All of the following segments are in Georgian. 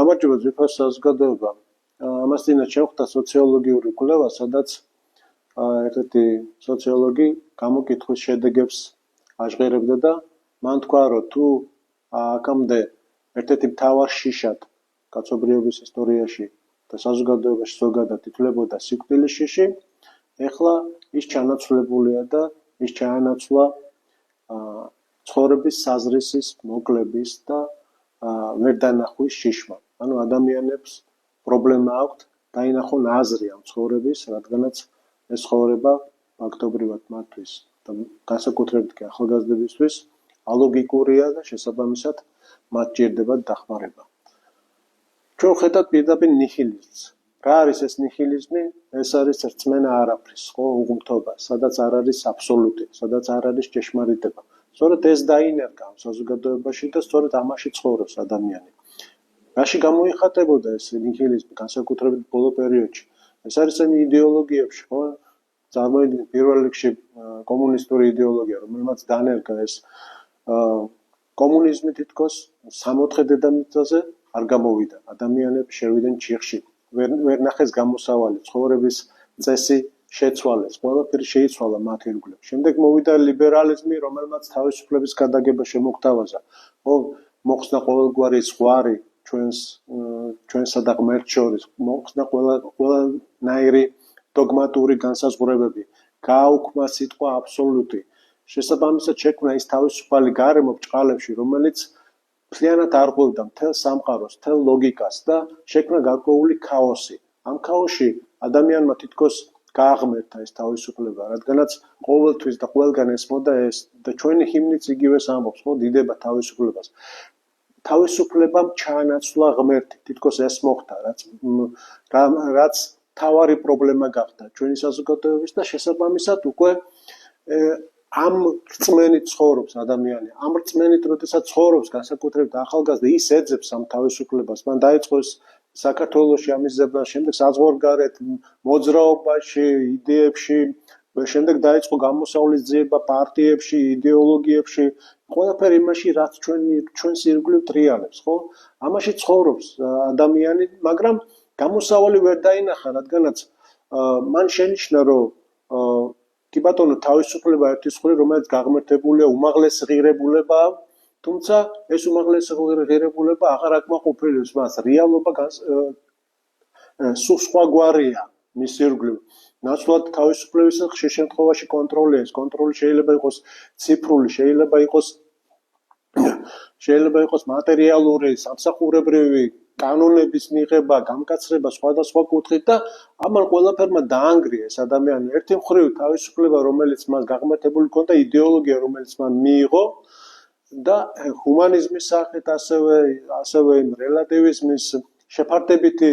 გამარჯობა ძვირფას საზოგადოება. ამას წინათ შევხვდა სოციოლოგიური კვლევა, სადაც ერთ-ერთი სოციოლოგი გამოკითხვის შედეგებს აჟღერებდა და მან თქვა, რომ თუ აქამდე ერთ-ერთი მთავარ შიშად კაცობრიობის ისტორიაში და საზოგადოებაში ზოგადად ითვლებოდა სიკვდილის შიში, ეხლა ის ჩანაცვლებულია და ის ჩაანაცვლა ცხოვრების საზრისის მოკლების და ვერ დანახვის შიშმა. ანუ ადამიანებს პრობლემა აქვთ დაინახონ აზრი ამ ცხოვრების, რადგანაც ეს ცხოვრება ფაქტობრივად მათთვის და განსაკუთრებით კი ახალგაზრდებისთვის ალოგიკურია და შესაბამისად მათ ჭირდებათ დახმარება. ჩვენ ვხედავთ პირდაპირ ნიჰილიზმს. რა არის ეს ნიჰილიზმი? ეს არის რწმენა არაფრის, უღმრთობა, სადაც არ არის აბსოლუტი, სადაც არ არის ჭეშმარიტება. სწორედ ეს დაინერგა ამ საზოგადოებაში და სწორედ ამაში ცხოვრობს ადამიანი. რაში გამოიხატებოდა ეს ნიჰილიზმი განსაკუთრებით ბოლო პერიოდში? ეს არის ამ იდეოლოგიებში, ხო? წარმოიდგინეთ პირველ რიგში კომუნისტური იდეოლოგია, რომელმაც დანერგა ეს კომუნიზმი თითქოს 64 დედამიწაზე არ გამოვიდა. ადამიანები შევიდნენ ჩიხში. ვერ ნახეს გამოსავალი, ცხოვრების წესი შეცვალეს, ყველაფერი შეიცვალა მათ ირგვლივ. შემდეგ მოვიდა ლიბერალიზმი, რომელმაც თავისუფლების გადაგება შემოგთავაზა. ხო, მოხსნა ყოველგვარი ზღვარი ჩვენსა და ღმერთს შორის, მოხსნა ყველანაირი დოგმატური განსაზღვრებები, გააუქმა სიტყვა აბსოლუტი. შესაბამისად შექმნა ის თავისუფალი გარემო ბრჭყალებში, რომელიც მთლიანად არღვევდა მთელ სამყაროს, მთელ ლოგიკას და შექმნა გარკვეული ქაოსი. ამ ქაოსში ადამიანმა თითქოს გააღმერთა ეს თავისუფლება, რადგანაც ყოველთვის და ყველგან ესმოდა ეს და ჩვენი ჰიმნიც იგივეს ამბობს, ხო, დიდება თავისუფლებას. თავისუფლებამ ჩაანაცვლა ღმერთი, თითქოს ეს მოხდა, რაც თავარი პრობლემა გახდა ჩვენი საზოგადოების და შესაბამისად უკვე ამ რწმენით ცხოვრობს ადამიანი. ამ რწმენით, როდესაც ცხოვრობს განსაკუთრებით ახალგაზრდა, ის ეძებს ამ თავისუფლებას. მან დაიწყო საქართველოში ამის ზებნა, შემდეგ საზღვარგარეთ, მოძრაობაში, იდეებში, შემდეგ დაიწყო გამოსავლის ძიება პარტიებში, იდეოლოგიებში, ყველაფერი იმაში, რაც ჩვენს ირგვლივ ტრიალებს, ხო? ამაში ცხოვრობს ადამიანი, მაგრამ გამოსავალი ვერ დაინახა, რადგანაც მან შენიშნა, რომ კი ბატონო, თავისუფლება ერთის მხრივ, რომელიც გაღმერთებულია უმაღლეს ღირებულებაა, თუმცა ეს უმაღლეს ღირებულება აღარ აკმაყოფილებს მას. რეალობა სულ სხვაგვარია მის ირგვლივ. ნაცვლად თავისუფლების ხშირ შემთხვევაში კონტროლია. ეს კონტროლი შეიძლება იყოს ციფრული, შეიძლება იყოს მატერიალური, სამსახურებრივი, კანონების მიღება, გამკაცრება სხვადასხვა კუთხით და ამან ყველაფერმა დაანგრია ეს ადამიანი. ერთი მხრივ თავისუფლება, რომელიც მას გაღმერთებული ჰქონდა, იდეოლოგია, რომელიც მან მიიღო და ჰუმანიზმის სახით, ასევე რელატივიზმის შეფარდებითი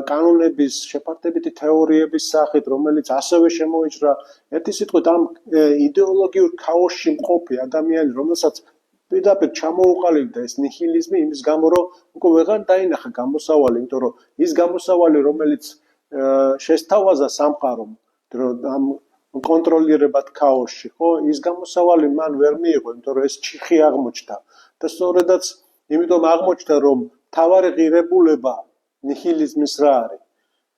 კანონების, შეფარდებითი თეორიების სახით, რომელიც ასევე შემოიჭრა. ერთი სიტყვით ამ იდეოლოგიურ ქაოსში მყოფი ადამიანი, რომელსაც პირდაპირ ჩამოუყალიბდა ეს ნიჰილიზმი იმის გამო, რომ უკვე ვეღარ დაინახა გამოსავალი, იმიტომ რომ ის გამოსავალი, რომელიც შესთავაზა სამყარომ, ამ კონტროლირებად ქაოსში, ხო, ის გამოსავალი მან ვერ მიიღო, იმიტომ რომ ეს ჩიხი აღმოჩნდა და სწორედაც იმიტომ აღმოჩნდა, რომ თავარი ღირებულება ნიჰილიზმის რა არის?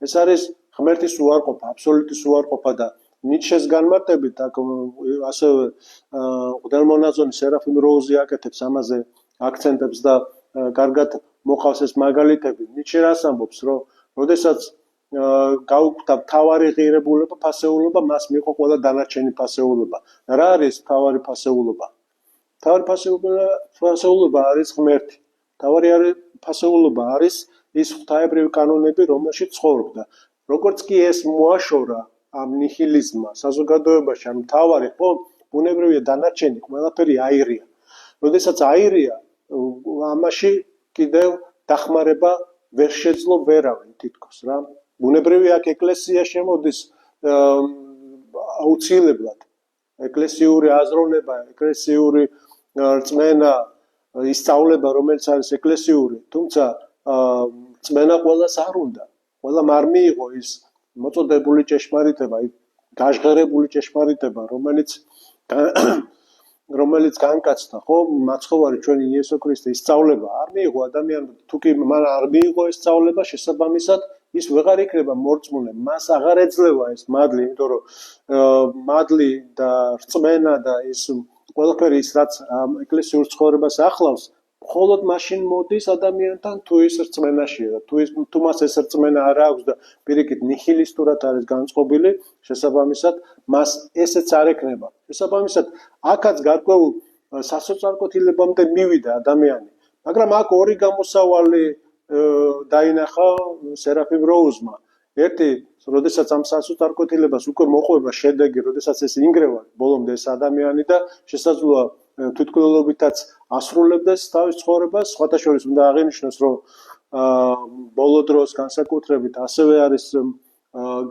ეს არის ღმერთის უარყოფა, აბსოლუტის უარყოფა და ნიცშეს განმარტებით, ასევე მღვდელმონაზონი სერაფიმ როუზი აკეთებს ამაზე აქცენტებს და კარგად მოყავს ეს მაგალითები. ნიცშე რას ამბობს, რომ როდესაც გაუკვდა თავარი ღირებულება, ფასეულობა, მას მიიღო ყველა დანარჩენი ფასეულობა. რა არის თავარი ფასეულობა? თავარი ფასეულობა არის ღმერთი. თავარი ფასეულობა არის ის ღვთაებრივი კანონები, რომელშიც ცხოვრობდა. როგორც კი ეს მოაშორა ამ ნიჰილიზმმა საზოგადოებაში, ამ თავარი, ხო, ბუნებრივია დანარჩენი, ყველაფერი აირია. როდესაც აირია, ამაში კიდევ დახმარება ვერ შეძლო ვერავინ თითქოს რა. ბუნებრივი აქ ეკლესია შემოდის აუცილებლად. ეკლესიური აზროვნება, ეკლესიური რწმენა, ისწავლება, რომელიც არის ეკლესიური, თუმცა რწმენა ყველას არ უნდა. ყველამ არ მიიღო ის მოწოდებული ჭეშმარიტება, გაჟღერებული ჭეშმარიტება, რომელიც რომელიც განკაცდა, ხო, მაცხოვარი ჩვენი იესო ქრისტე ისწავლება არ მიიღო ადამიანმა, თუ კი მან არ მიიღო ეს სწავლება, შესაბამისად ის ვეღარ იქნება მორწმუნე, მას აღარ ეძლევა ეს მადლი, იმიტომ რომ მადლი და რწმენა და ეს ყველაფერი ის რაც ეკლესიურ ცხოვრებას ახლავს, მხოლოდ მაშინ მოდის ადამიანთან თუ ის რწმენაშია, თუ მას ეს რწმენა არ აქვს და პირიქით ნიჰილისტურად არის განწყობილი, შესაბამისად მას ესეც არ ექნება. შესაბამისად, აქაც გარკვეულ სასოწარკვეთილებამდე მივიდა ადამიანი, მაგრამ აქ ორი გამოსავალი დაინახა სერაფიმ როუზმა. ერთი, როდესაც ამ სასოწარკვეთილებას უკვე მოყვება შედეგი, როდესაც ეს ინგრევა ბოლომდე ეს ადამიანი და შესაძლოა თვითმკვლელობითაც ასრულებდეს თავის ცხოვრებას, სხვათა შორის უნდა აღინიშნოს, რომ ბოლო დროს განსაკუთრებით ასევე არის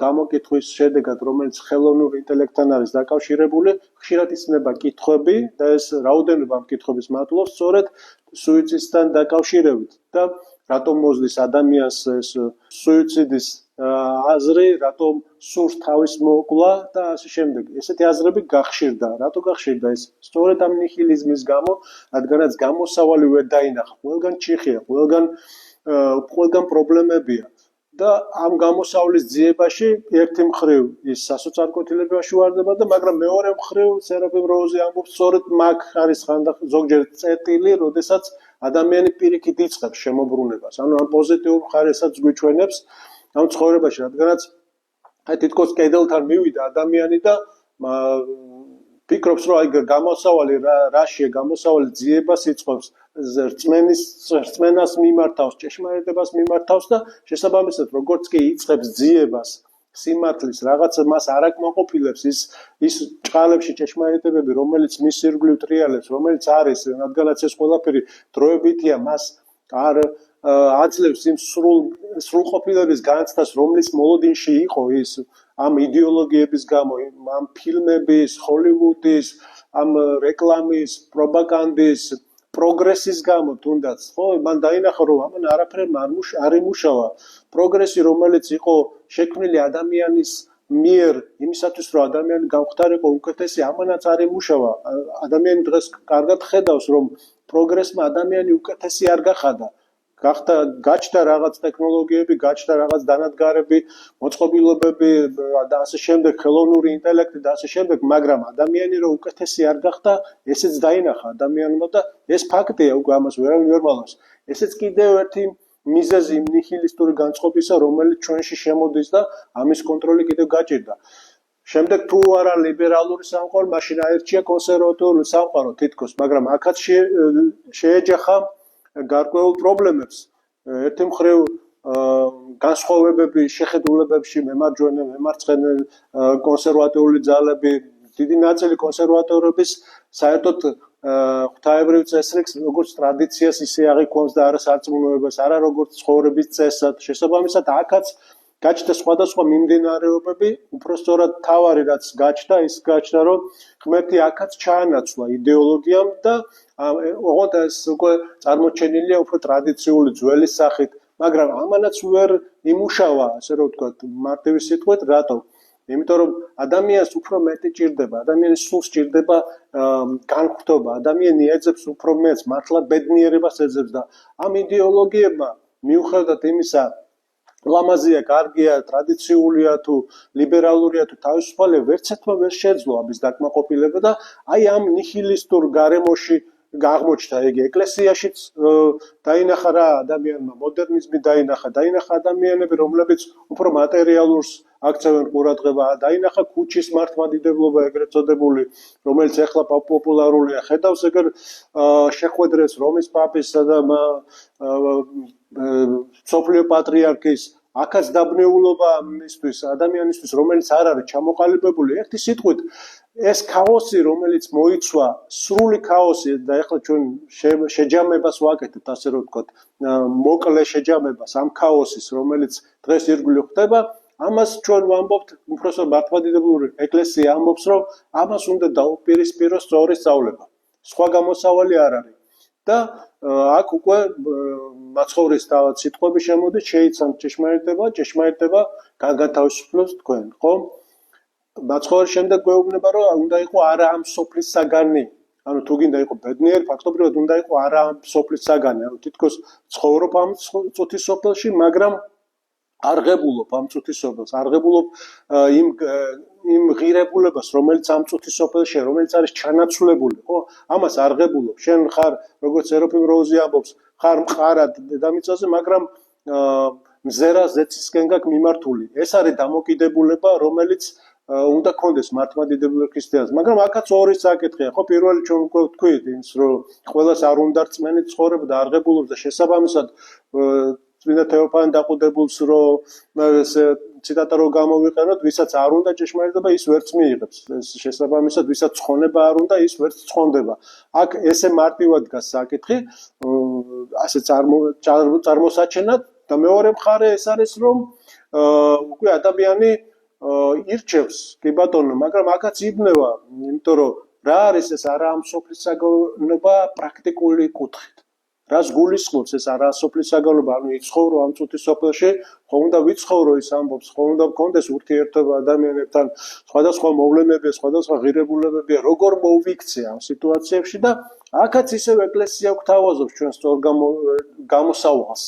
გამოკითხვის შედეგად, რომელიც ხელოვნურ ინტელექტთან არის დაკავშირებული, ხშირად ისმება კითხვები და ეს რაოდენობა ამ კითხვების მატლობს სწორედ სუიციდთან დაკავშირებით და რატომ მოზლის ადამიანს ეს სუიციდის აზრი, რატომ სურს თავის მოკლა და ასე შემდეგ. ესეთი აზრები გახშირდა. რატო გახშირდა ეს? სწორედ ამ ნიჰილიზმის გამო, რადგანაც გამოსავალი ვერ დაინახა. ყველგან ჩიხია, ყველგან პრობლემებია. და ამ გამოსავლის ძიებაში ერთი მხრივ ის სასოწარკვეთილებაში ვარდება და მაგრამ მეორე მხრივ სერაფიმ როუზი ამბობს სწორედ მაგ არის ხანდახან ზოგჯერ წერტილი, როდესაც ადამიანი პირიქით იწყებს შემოbrunებას. ანუ ამ პოზიტიურ მხარესაც გვიჩვენებს ამ ცხოვრებაში, რადგანაც აი თითქოს კედელთან მივიდა ადამიანი და ფიქრობს, რომ აი გამოსავალი რაშია, გამოსავალი ძიებას იწყობს რწმენას მიმართავს, ჭეშმარიტებას მიმართავს და შესაბამისად როგორც კი იწყებს ძიებას, სიმართლის რაღაცა მას არ აკმაყოფილებს ის ჭყალებში ჭეშმარიტებები, რომელიც მის ირგვლივ ტრიალებს, რომელიც არის, რადგანაც ეს ყველაფერი დროებითია, მას არ აძლევს იმ სრულყოფილების განცდას, რომლის მოლოდინში იყო ის ამ იდეოლოგიების გამო, ამ ფილმების, ჰოლივუდის, ამ რეკლამის, პროპაგანდის, პროგრესის გამო თუნდაც, ხო, მან დაინახა, რომ ამან არაფერმა არ იმუშავა. პროგრესი, რომელიც იყო შექმნილი ადამიანის მიერ, იმისათვის, რომ ადამიანი გამختارიყო უკეთესი, ამანაც არ იმუშავა. ადამიანი დღეს კარგად ხედავს, რომ პროგრესმა ადამიანი უკეთესი არ გახადა. გაჩნდა რაღაც ტექნოლოგიები, გაჩნდა რაღაც დანადგარები, მოწყობილობები და ასე შემდეგ, ხელოვნური ინტელექტი და ასე შემდეგ, მაგრამ ადამიანი რომ უკეთესი არ გახდა, ესეც დაინახა ადამიანმა და ეს ფაქტია, უკვე ამას ვერავინ ვერ მალავს. ესეც კიდევ ერთი მიზეზი ნიჰილისტური განწყობისა, რომელიც ჩვენში შემოდის და ამის კონტროლი კიდევ გაჭირდა. შემდეგ თუ არა ლიბერალური სამყარო, მაშინ აერჩია კონსერვატიული სამყარო თითქოს, მაგრამ აქაც შეეჯახა გარკვეულ პრობლემებს. ერთი მხრივ განსხვავებები შეხედულებებში მემარჯვენე, მემარცხენე კონსერვატიული ძალები, დიდი ნაწილი კონსერვატორების საერთოდ ღვთაებრივ წესრიგს როგორც ტრადიციას ისე აღიქვამს და არა სარწმუნოებას, არა როგორც ცხოვრების წესად. შესაბამისად, აქაც გაჩნდა სხვადასხვა მიმდინარეობები, უпростоრად თავარი რაც გაჩნდა, ის გაჩნდა, რომ ღმერთი აქაც ჩაანაცვლა იდეოლოგიამ და ოღონდ ეს უკვე წარმოჩენილია უფრო ტრადიციული ძველი სახით, მაგრამ ამანაც ვერ იმუშავა, ასე რომ ვთქვათ, მარტივი სიტყვით, რატო? იმიტომ რომ ადამიანს უფრო მეტი ჭირდება, ადამიანის სულს ჭირდება განხრთობა, ადამიანი ეძებს უფრო მეტს, მართლა ბედნიერებას ეძებს და ამ იდეოლოგიებმა მიუხედავად იმისა, ლამაზია, კარგია, ტრადიციულია თუ ლიბერალურია თუ თავისუფალია, ვერცერთმა ვერ შეძლო ამის დაკმაყოფილება და აი ამ ნიჰილისტურ გარემოში აღმოჩნდა იგი ეკლესიაშიც დაინახა რა ადამიანმა მოდერნიზმი დაინახა ადამიანები რომლებიც უფრო მატერიალურს აქცევენ ყურადღება დაინახა ქუჩის მართლმადიდებლობა ეგრეთ წოდებული რომელიც ახლა პოპულარულია ხედავს ეგრ შეხვედრებს რომის პაპისა და სოფლიო პატრიარქის აქაც დაბნეულობა მისთვის ადამიანისთვის რომელიც არ არის ჩამოყალიბებული ერთი სიტყვით ეს ქაოსი რომელიც მოიცვა სრული ქაოსი და ახლა ჩვენ შეჯამებას ვაკეთებთ ასე რომ ვთქვათ მოკლე შეჯამებას ამ ქაოსის რომელიც დღეს ირგვლივ ხდება ამას ჩვენ ვამბობთ უпросто მართლმადიდებლური ეკლესია ამბობს რომ ამას უნდა დაუპირისპიროს სწორი სწავლება სხვა გამოსავალი არ არის და აქ უკვე მაცხოვრის თავად სიტყვები შემოდის შეიცან ჭეშმარიტება განთავისუფლებს თქვენ ხო მაცხოვრის შემდეგ გვეუბნება რომ უნდა იყო არა ამ სოფლის საგანი ანუ თუ გინდა იყო ბედნიერი, ფაქტობრივად უნდა იყო არა სოფლის საგანი, ანუ თითქოს ცხოვრობ ამ წუთის სოფელში, მაგრამ არღებულობ ამ წუთის სოფელს, არღებულობ იმ ღირებულებას, რომელიც ამ წუთის სოფელში, რომელიც არის ჩანაცვლებული, ხო? ამას არღებულობ. შენ ხარ, როგორც ეროფიმ როუზი ამბობს, ხარ მყარად დედამიწაზე, მაგრამ მზერა ზეცისკენ გაქვს მიმართული. ეს არის დამოკიდებულება, რომელიც უნდა კონდეს მართლმადიდებელ ქრისტიანს, მაგრამ აქაც ორი საკითხია, ხო? პირველი ჩვენ უკვე ვთქვით ის, რომ ყველას არ უნდა რწმენით ცხოვრება და არღებულობს და შესაბამისად წმინდა თეოფანი დაყუდებულს რომ ციტატა რო გამოვიყენოთ, ვისაც არ უნდა ჭეშმარიტება, ის ვერც მიიღებს. შესაბამისად, ვისაც ცხონება არ უნდა, ის ვერც ცხონდება. აქ ესე მარტივად დგას საკითხი, ასე წარმოსაჩენად და მეორე მხარე ეს არის, რომ უკვე ადამიანი ირჩევს, კი ბატონო, მაგრამ აქაც იბნევა, იმიტომ რომ რა არის ეს არა ამ სოფლის საგანობა პრაქტიკული კუთხით. რას გულისხმობს ეს არა სოფლის საგანობა, ანუ იცხოვრო ამ წუთის სოფელში, ხო უნდა ვიცხოვრო ის ამბობს, ხო უნდა მქონდეს ურთიერთობა ადამიანებთან, სხვადასხვა მოვლენებია, სხვადასხვა ღირებულებებია, როგორ მოვიქცე ამ სიტუაციებში და აქაც ისევ ეკლესია გვთავაზობს ჩვენ სწორ გამოსავალს.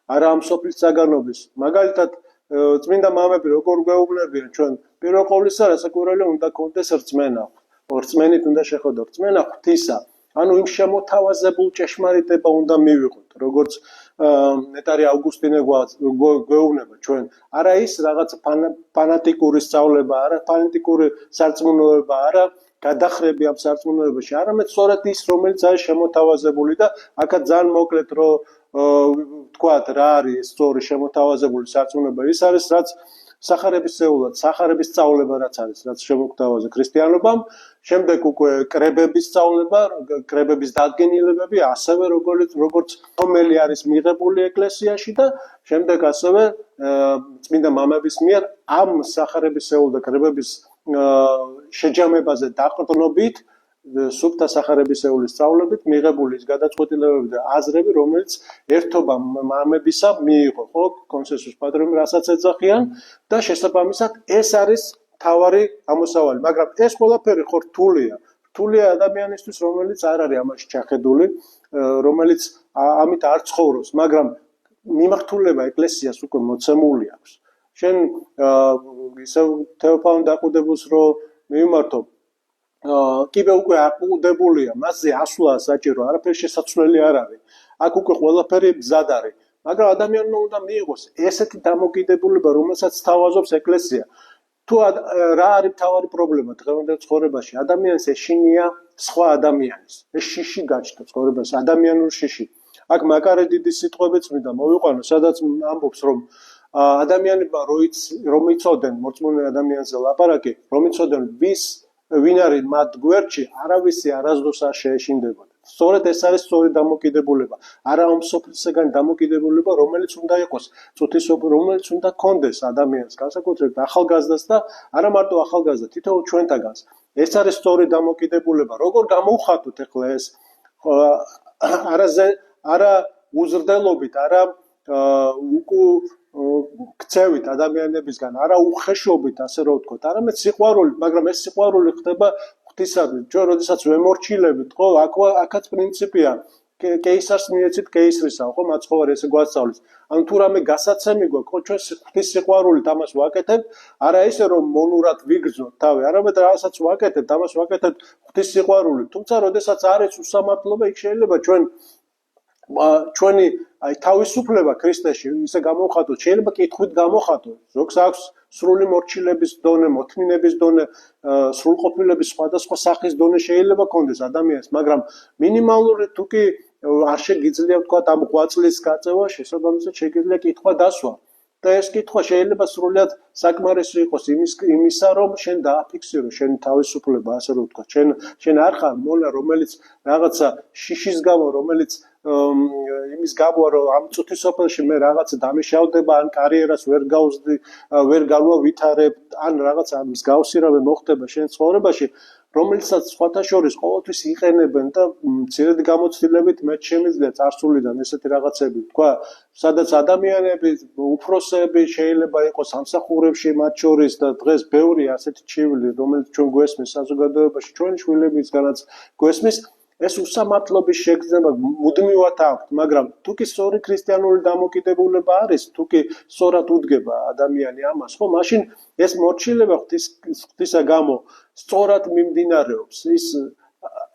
არა ამ სოფლის საგანობის. მაგალითად წმინდა მამები როგორ გვეუბნებიან ჩვენ პირველ ყოვლისა რასაკვირველი უნდა კონდეს რწმენა. რწმენით უნდა შეხვდეთ რწმენა ღვთისა. ანუ იმ შემოთავაზებულ ჭეშმარიტება უნდა მივიღოთ, როგორც ნეტარი ავგუსტინე გვეუბნება ჩვენ. არა ის რაღაც ფანატიკური სწავლება, არა ფანატიკური სარწმუნოება, არა გადახრები ამ სარწმუნოებაში, არამედ სწორედ ის, რომელიც არის შემოთავაზებული და აქაც ძალიან მოკლედ რომ ვთქვათ რა არის სწორი შემოთავაზებული სარწმუნოება, ის არის რაც სახარებისეულად, სახარების სწავლება რაც არის, რაც შემოგვთავაზა ქრისტიანობამ, შემდეგ უკვე კრებების სწავლება, კრებების დადგენილებები, ასევე როგორც თომელი არის მიღებული ეკლესიაში და შემდეგ ასევე წმინდა მამების მიერ ამ სახარებისეულ და კრებების შეჯამებაზე დაყრდნობით სუფთა სახარებისეული სწავლებით მიღებული ის გადაწყვეტილებები და აზრები, რომელიც ერთობა მამებისა მიიღო, ხო, კონსენსუს პატრიუმ, რასაც ეძახიან და შესაბამისად ეს არის თავარი ამოსავალი, მაგრამ ეს ყველაფერი ხო რთულია. რთულია ადამიანისთვის, რომელიც არ არის ამაში ჩახედული, რომელიც ამით არ ცხოვრობს, მაგრამ მიმართულება ეკლესიას უკვე მოცემული აქვს. შენ ისევ თეოფანე დაყუდებულს რო მიმართო კიბე უკვე აყუდებულია, მასზე ასვლა საჭირო, არაფერი შესაძლებელი არ არის. აქ უკვე ყველაფერი მზად არის, მაგრამ ადამიანმა უნდა მიიღოს ესეთი დამოკიდებულება, რომელსაც თავაზობს ეკლესია. თუ რა არის მთავარი პრობლემა დღევანდელ ცხოვრებაში? ადამიანს ეშინია სხვა ადამიანის. ეს შიში გაჩნდა ცხოვრებაში, ადამიანურ შიში. აქ მაკარე დიდი სიტყვებიც მინდა მოვიყვანო, სადაც ამბობს, რომ ადამიანებმა რომ იცოდნენ მორწმუნე ადამიანზე ლაპარაკი, რომ იცოდნენ ვინ არის მათ გვერდში, არავისი არასდროს არ შეეშინდებოდა. სწორედ ეს არის სწორი დამოკიდებულება. არა ამ სოფლისგან დამოკიდებულება, რომელიც უნდა იყოს, წუთის რომელიც უნდა კონდეს ადამიანს, განსაკუთრებით ახალგაზრდას და არა მარტო ახალგაზრდა, თითოეულ ჩვენთაგანს. ეს არის სწორი დამოკიდებულება. როგორ გამოვხატოთ ახლა ეს? არა უზრდელობით, არა ქცევით ადამიანებისგან, არა უხეშობით, ასე რომ ვთქვათ, არამედ სიყვარულით, მაგრამ ეს სიყვარული ხდება ღვთისადმი. ჩვენ როდესაც ვემორჩილებით, ხო, აქაც პრინციპია, კეისარს მიეცით კეისრისაო, ხო, მაცხოვარი ესე გვასწავლის. ანუ თუ რამე გასაცემი გვაქვს, ხო, ჩვენ ღვთის სიყვარულით ამას ვაკეთებთ, არა ისე რომ მონურად ვიგრძნოთ თავი, არამედ რასაც ვაკეთებთ, ამას ვაკეთებთ ღვთის სიყვარულით. თუმცა როდესაც არის უსამართლობა, იქ შეიძლება ჩვენი თავისუფლება ქრისტეში ისე გამოვხატოთ, შეიძლება კითხვით გამოვხატოთ. ზოგს აქვს სრული მორჩილების დონე, მოთმინების დონე, სრულყოფილების სხვადასხვა სახის დონე შეიძლება კონდეს ადამიანს, მაგრამ მინიმალური თუ კი არ შეგიძლია ვთქვათ ამ ღვაწლის გაწევა, შესაბამისად შეგიძლია კითხვა დასვა. და ეს კითხვა შეიძლება სრულად საკმარისი იყოს იმისა, რომ შენ დააფიქსირო შენი თავისუფლება, ასე რომ ვთქვათ. შენ არ ხარ მონა, რომელიც რაღაცა შიშის გამო, რომელიც იმის გამო რომ ამ წუთის სოფელში მე რაღაცა დამიშავდება ან კარიერას ვერ განვავითარებ ან რაღაცა მსგავსი რამე მოხდება შენ ცხოვრებაში რომელსაც სხვათა შორის ყოველთვის იყენებენ და მცირედი გამოცდილებით მე შემიძლია წარსულიდან ესეთი რაღაცები თქვა სადაც ადამიანები უფროსები შეიძლება იყოს სამსახურებში მათ შორის და დღეს ბევრი ასეთი ჩივილი რომელიც ჩვენ გვესმის საზოგადოებაში ჩვენი შვილებისგანაც გვესმის ეს უსამართლობის შეგრძნება მუდმივად აქვს, მაგრამ თუ კი სწორი ქრისტიანული დამოკიდებულება არის, თუ კი სწორად უდგება ადამიანი ამას, ხო, მაშინ ეს მორჩილება ღვთისა გამო სწორად მიმდინარეობს, ის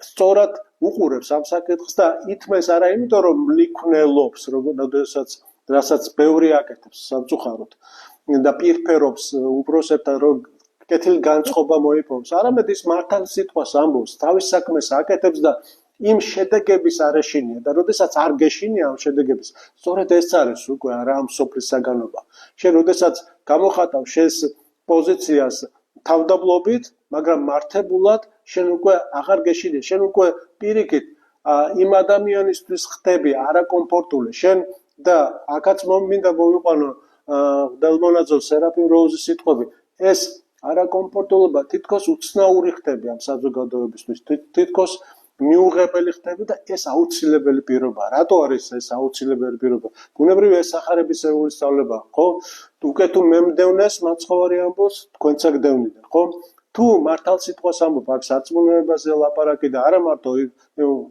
სწორად უყურებს ამ საკითხს და ითმეს არა იმიტომ რომ ლიქვნელობს, რასაც ბევრი აკეთებს სამწუხაროდ და პირფერობს უპროსებთან რომ კეთილ განწყობა მოიპოვოს. არამედ ის მართალ სიტყვას ამბობს, თავის საქმეს აკეთებს და იმ შედეგების არ ეშინია და როდესაც არ გეშინია ამ შედეგების, სწორედ ეს არის უკვე არა ამ სოფლის საგანობა. შენ როდესაც გამოხატავ შენს პოზიციას თავდაბლობით, მაგრამ მართებულად შენ უკვე აღარ გეშინია, შენ უკვე პირიქით იმ ადამიანისთვის ხდები არაკომფორტული. შენ და აქაც მინდა მოვიყვანო დელმონაძოს სერაფიმ როუზის სიტყვები. ეს არაკომფორტულობა თითქოს უცნაური ხდები ამ საზოგადოებისთვის, თითქოს მიუღებელი ხდები და ეს აუცილებელი პირობაა. რატო არის ეს აუცილებელი პირობა? ბუნებრივი ეს სახარებისეული სწავლება, ხო? უკვე თუ მე მდევნეს მაცხოვარი ამბობს, თქვენცა გდევნიდან, ხო? თუ მართალ სიტყვას ამბობ, აქ სარწმუნოებაზე ლაპარაკი და არა მარტო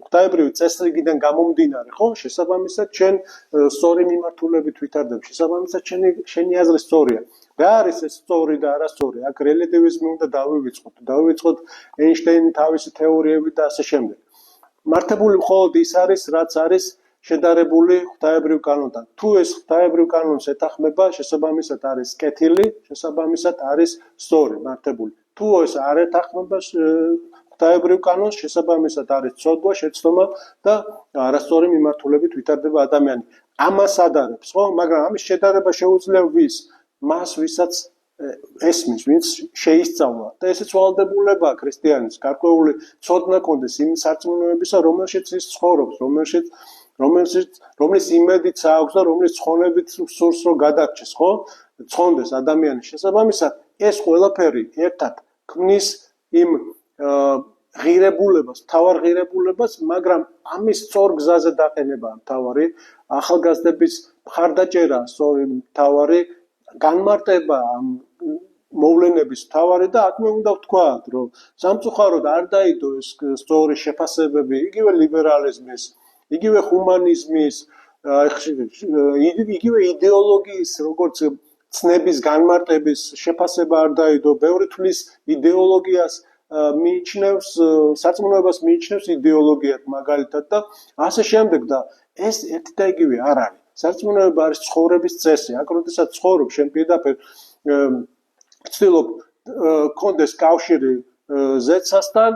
ღვთაებრივი წესრიგიდან გამომდინარე, ხო? შესაბამისად, ჩვენ სწორი მიმართულებით ვითარდება. შესაბამისად, შენი აზრი სწორია. რა არის ეს სწორი და არასწორი? აქ რელატივიზმი უნდა დავივიწყოთ ეინშტეინის თავისი თეორიები და ასე შემდეგ. მართებული მხოლოდ ის არის, რაც არის შედარებული ღვთაებრივ კანონთან. თუ ეს ღვთაებრივ კანონს ეთანხმება, შესაბამისად არის კეთილი, შესაბამისად არის სწორი, მართებული. თუ ეს არ ეთანხმება ღვთაებრივ კანონს, შესაბამისად არის ცოდვა, შეცდომა და არასწორი მიმართულებით ვითარდება ადამიანი. ამას ადარებს, ხო? მაგრამ ამის შედარება შეუძლია ვის? მას ვისაც ესმის, ვინც შეისწავლა და ესეც ვალდებულებაა ქრისტიანის, გარკვეული ცოდნა კონდეს იმ სარწმუნოებისა, რომელშიც ის ცხოვრობს, რომლის იმედიც აქვს და რომლის ცხონებით სურს რომ გადარჩეს, ხო? ცხონდეს ადამიანის შესაბამისად, ეს ყველაფერი ერთად ქმნის იმ ღირებულებას, მთავარ ღირებულებას, მაგრამ ამის სწორ გზაზე დაყენებაა მთავარი, ახალგაზრდების მხარდაჭერა სწორი მთავარი განმარტება ამ მოვლენების მთავარი და აქ მე უნდა ვთქვათ, რომ სამწუხაროდ არ დაიდო ეს სწორი შეფასებები, იგივე ლიბერალიზმის, იგივე ჰუმანიზმის, იგივე იდეოლოგიის, როგორც ცნების განმარტების შეფასება არ დაიდო, ბევრი თვლის იდეოლოგიას მიიჩნევს, სარწმუნოებას მიიჩნევს იდეოლოგიად მაგალითად და ასე შემდეგ და ეს ერთი და იგივე არ არის. სარწმუნოება არის ცხოვრების წესი. აქ როდესაც ცხოვრობ, შენ პირდაპირ ვცდილობ კონდეს კავშირი ზეცასთან,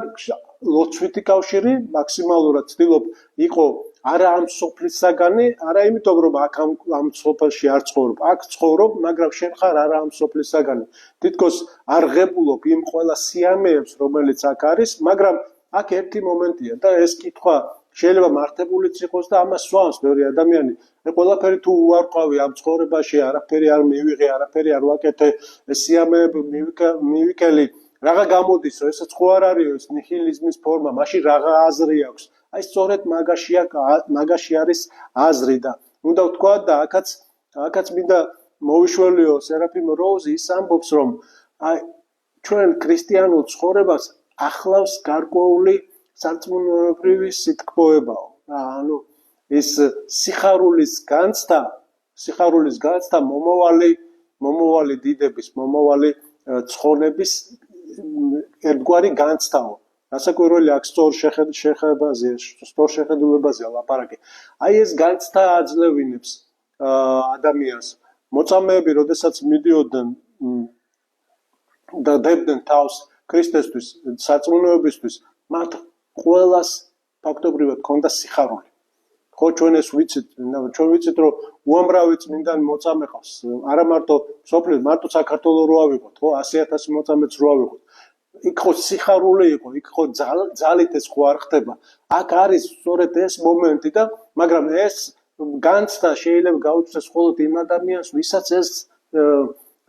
ლოცვითი კავშირი, მაქსიმალურად ვცდილობ იყო არა ამ სოფლის საგანი, არა იმიტომ რომ აქ ამ სოფელში არ ცხოვრობ, აქ ცხოვრობ, მაგრამ შენ ხარ არა ამ სოფლის საგანი. თითქოს არ ღებულობ იმ ყველა სიამეებს, რომელიც აქ არის, მაგრამ აქ ერთი მომენტია და ეს კითხვა შეიძლება მართებულიც იყოს და ამას სვამს ბევრი ადამიანი. მე ყველაფერი თუ უარყვავი ამ ცხოვრებაში, არაფერი არ მივიღე, არაფერი არ ვაკეთე, სიამეები მივიკელი, რაღა გამოდის, რომ ესაც ხო არ არის ეს ნიჰილიზმის ფორმა, მაშინ რაღა აზრი აქვს. აი სწორედ მაგაში არის აზრი და უნდა ვთქვა და აქაც მინდა მოვიშველიო სერაფიმ როუზი ის ამბობს, რომ აი ჩვენ ქრისტიანულ ცხოვრებას ახლავს გარკვეული სარწმუნოებრივი სიტყვებაო. ანუ ეს სიხარულის განცდა მომავალი დიდების, მომავალი ცხონების ერთგვარი განცდაო. რასაკვირველია აქ სწორ შეხედულებაზეა ლაპარაკი. აი ეს განცდა აძლევინებს ადამიანს. მოწამეები, როდესაც მიდიოდნენ და დებდნენ თავს ქრისტესთვის, სარწმუნოებისთვის, მათ ყველას ფაქტობრივად ჰქონდა სიხარული. ხო ჩვენ ეს ვიცით, ჩვენ ვიცით რომ უამრავი წმინდანი მოწამე ყავს. არა მარტო სოფლის, მარტო საქართველოს რო ავიღოთ, ხო 100,000 მოწამეც რო ავიღოთ. იქ ხო სიხარული იყო, იქ ხო ძალით ეს ხო არ ხდება. აქ არის სწორედ ეს მომენტი და მაგრამ ეს განცდა შეიძლება გაუჩნდეს მხოლოდ იმ ადამიანს, ვისაც ეს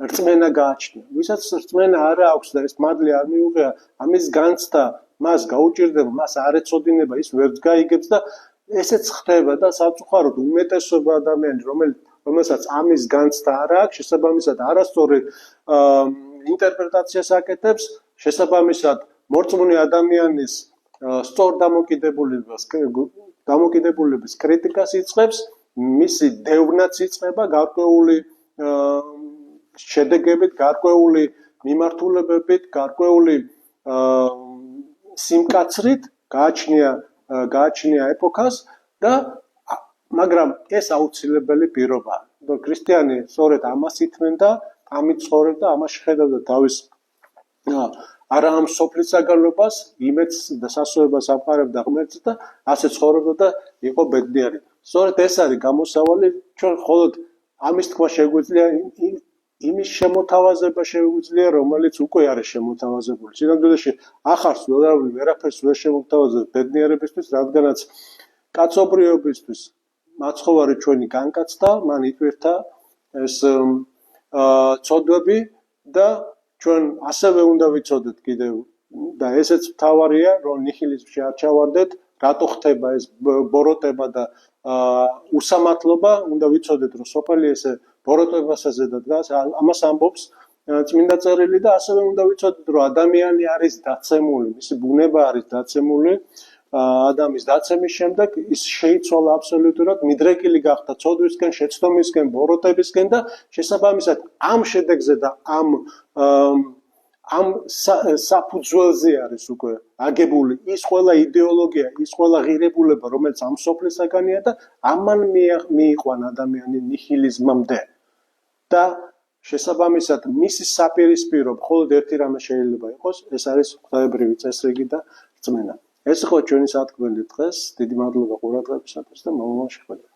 რწმენა გააჩნია. ვისაც რწმენა არ აქვს და ეს მადლი არ მიუღია, ამის განცდა მას გაუჭირდება, მას არ ეწოდინება, ის ვერ გაიგებს და ესეც ხდება და საწუხაროდ უმეტესობა ადამიანები, რომელსაც ამის განცდა არ აქვს, შესაბამისად არასწორი ინტერპრეტაციას აკეთებს, შესაბამისად მორწმუნე ადამიანის სწორ დამოკიდებულების კრიტიკას იწყებს, მისი დევნაც იწყება გარკვეული შედეგებით, გარკვეული მიმართულებებით, გარკვეული სიმკაცრით გააჩნია ეპოქას და მაგრამ ეს აუცილებელი პირობაა. ქრისტიანი სწორედ ამას ითმენდა, ამით ცხოვრობდა, ამას შეხედავდა თავის არა ამ სოფლის საგანლობას, იმედს და სასოებას ამყარებდა ღმერთს და ასე ცხოვრობდა და იყო ბედნიერი. სწორედ ეს არის გამოსავალი, ჩვენ მხოლოდ ამის თქმა შეგვიძლია, იმის შემოთავაზება შეგვიძლია, რომელიც უკვე არის შემოთავაზებული. სინამდვილეში ახარს ვერაფერს ვერ შემოთავაზებ ბედნიერებისთვის, რადგანაც კაცობრიობისთვის მაცხოვარი ჩვენი განკაცდა, მან იტვირთა ეს ცოდვები და ჩვენ ასევე უნდა ვიცოდეთ კიდევ და ესეც მთავარია, რომ ნიჰილიზმში არ ჩავარდეთ, რატო ხდება ეს ბოროტება და უსამართლობა, უნდა ვიცოდეთ, რომ სოფელი ესე ბოროტებასაზე და დგას, ამას ამბობს წმინდა წერილი და ასევე უნდა ვიცოდეთ, რომ ადამიანი არის დაცემული, მისი ბუნება არის დაცემული, ადამიანის დაცემის შემდეგ ის შეიცვალა აბსოლუტურად, მიდრეკილი გახდა ცოდვისკენ, შეცდომისკენ, ბოროტებისკენ და შესაბამისად ამ შედეგზე და ამ საფუძველზე არის უკვე აგებული ის ყველა იდეოლოგია, ის ყველა ღირებულება, რომელიც ამ სოფლისაგანია და ამან მიიყვანა ადამიანი ნიჰილიზმამდე. და შესაბამისად მისი საპირისპირო მხოლოდ ერთი რამე შეიძლება იყოს, ეს არის ღვთაებრივი წესრიგი და რწმენა. ეს იყო ჩვენი სათქმელი დღეს. დიდი მადლობა ყურადღებისათვის და მომავალ შეხვედრაზე.